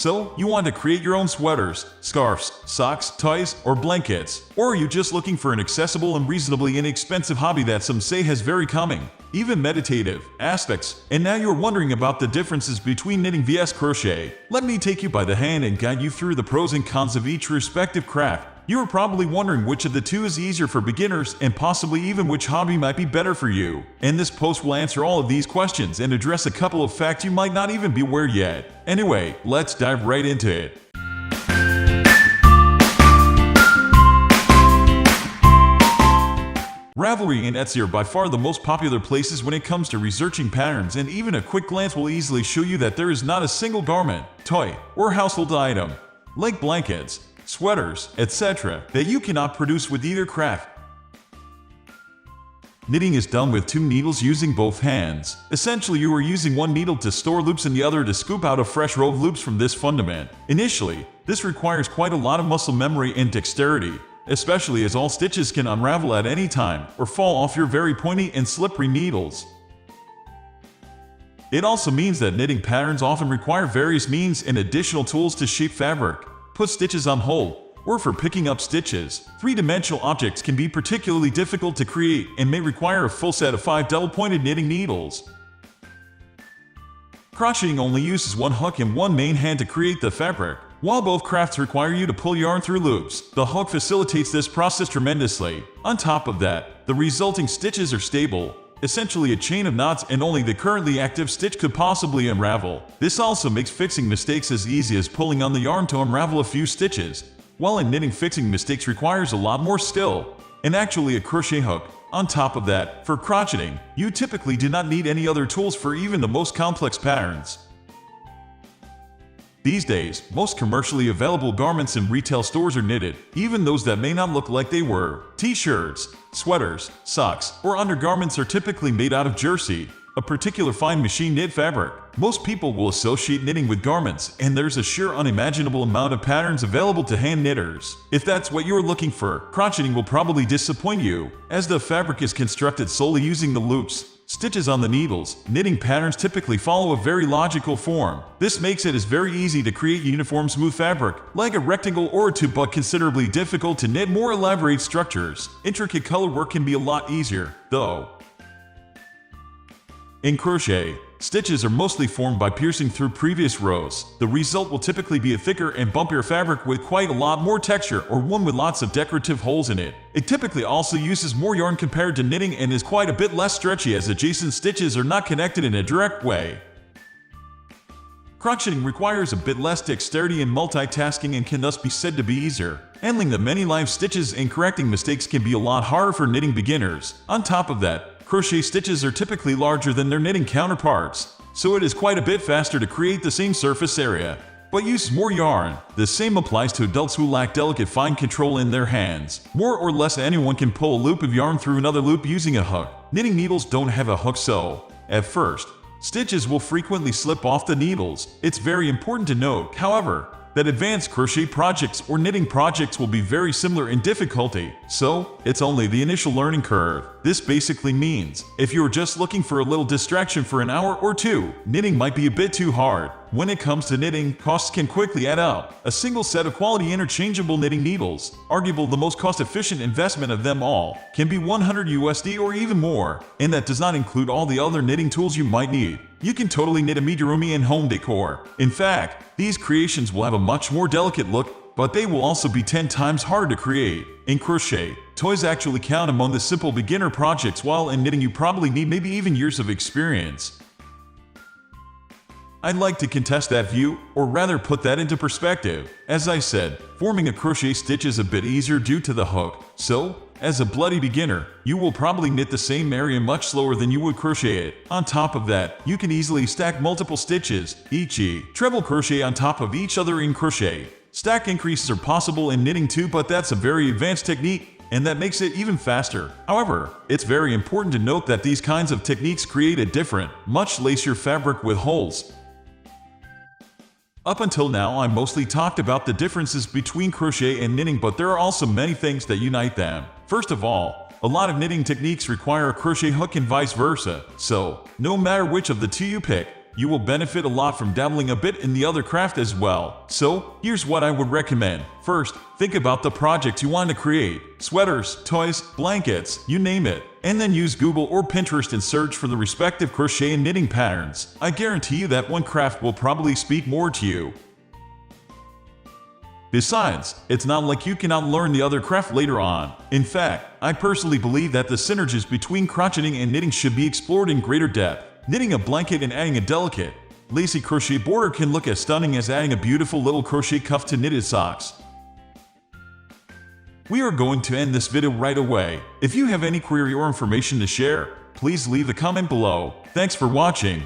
So, you want to create your own sweaters, scarves, socks, ties, or blankets? Or are you just looking for an accessible and reasonably inexpensive hobby that some say has very calming, even meditative, aspects? And now you're wondering about the differences between knitting vs crochet. Let me take you by the hand and guide you through the pros and cons of each respective craft. You are probably wondering which of the two is easier for beginners and possibly even which hobby might be better for you. And this post will answer all of these questions and address a couple of facts you might not even be aware yet. Anyway, let's dive right into it. Ravelry and Etsy are by far the most popular places when it comes to researching patterns, and even a quick glance will easily show you that there is not a single garment, toy, or household item, like blankets, sweaters, etc., that you cannot produce with either craft. Knitting is done with two needles using both hands. Essentially, you are using one needle to store loops and the other to scoop out a fresh row of loops from this fundament. Initially, this requires quite a lot of muscle memory and dexterity, especially as all stitches can unravel at any time or fall off your very pointy and slippery needles. It also means that knitting patterns often require various means and additional tools to shape fabric, put stitches on hold, or for picking up stitches. Three-dimensional objects can be particularly difficult to create and may require a full set of 5 double-pointed knitting needles. Crocheting only uses one hook and one main hand to create the fabric. While both crafts require you to pull yarn through loops, the hook facilitates this process tremendously. On top of that, the resulting stitches are stable, essentially a chain of knots, and only the currently active stitch could possibly unravel. This also makes fixing mistakes as easy as pulling on the yarn to unravel a few stitches, while in knitting fixing mistakes requires a lot more skill, and actually a crochet hook. On top of that, for crocheting, you typically do not need any other tools for even the most complex patterns. These days, most commercially available garments in retail stores are knitted, even those that may not look like they were. T-shirts, sweaters, socks, or undergarments are typically made out of jersey, a particular fine machine knit fabric. Most people will associate knitting with garments, and there's a sheer unimaginable amount of patterns available to hand knitters. If that's what you're looking for, crocheting will probably disappoint you, as the fabric is constructed solely using the loops, stitches on the needles. Knitting patterns typically follow a very logical form. This makes it very easy to create uniform smooth fabric, like a rectangle or a tube, but considerably difficult to knit more elaborate structures. Intricate color work can be a lot easier, though. In crochet, stitches are mostly formed by piercing through previous rows. The result will typically be a thicker and bumpier fabric with quite a lot more texture, or one with lots of decorative holes in it. It typically also uses more yarn compared to knitting and is quite a bit less stretchy, as adjacent stitches are not connected in a direct way. Crocheting requires a bit less dexterity and multitasking and can thus be said to be easier. Handling the many live stitches and correcting mistakes can be a lot harder for knitting beginners. On top of that, crochet stitches are typically larger than their knitting counterparts, so it is quite a bit faster to create the same surface area, but uses more yarn. The same applies to adults who lack delicate fine control in their hands. More or less anyone can pull a loop of yarn through another loop using a hook. Knitting needles don't have a hook, so, at first, stitches will frequently slip off the needles. It's very important to note, however, that advanced crochet projects or knitting projects will be very similar in difficulty, so it's only the initial learning curve. This basically means, if you're just looking for a little distraction for an hour or two, knitting might be a bit too hard. When it comes to knitting, costs can quickly add up. A single set of quality interchangeable knitting needles, arguably the most cost-efficient investment of them all, can be $100 or even more, and that does not include all the other knitting tools you might need. You can totally knit amigurumi and home decor. In fact, these creations will have a much more delicate look, but they will also be 10 times harder to create. In crochet, toys actually count among the simple beginner projects, while in knitting you probably need maybe even years of experience. I'd like to contest that view, or rather put that into perspective. As I said, forming a crochet stitch is a bit easier due to the hook, so, as a bloody beginner, you will probably knit the same area much slower than you would crochet it. On top of that, you can easily stack multiple stitches, e.g., treble crochet on top of each other in crochet. Stack increases are possible in knitting too, but that's a very advanced technique, and that makes it even faster. However, it's very important to note that these kinds of techniques create a different, much lacier fabric with holes. Up until now, I mostly talked about the differences between crochet and knitting, but there are also many things that unite them. First of all, a lot of knitting techniques require a crochet hook and vice versa, so no matter which of the two you pick, you will benefit a lot from dabbling a bit in the other craft as well. So, here's what I would recommend. First, think about the project you want to create. Sweaters, toys, blankets, you name it. And then use Google or Pinterest and search for the respective crochet and knitting patterns. I guarantee you that one craft will probably speak more to you. Besides, it's not like you cannot learn the other craft later on. In fact, I personally believe that the synergies between crocheting and knitting should be explored in greater depth. Knitting a blanket and adding a delicate, lacy crochet border can look as stunning as adding a beautiful little crochet cuff to knitted socks. We are going to end this video right away. If you have any query or information to share, please leave a comment below. Thanks for watching.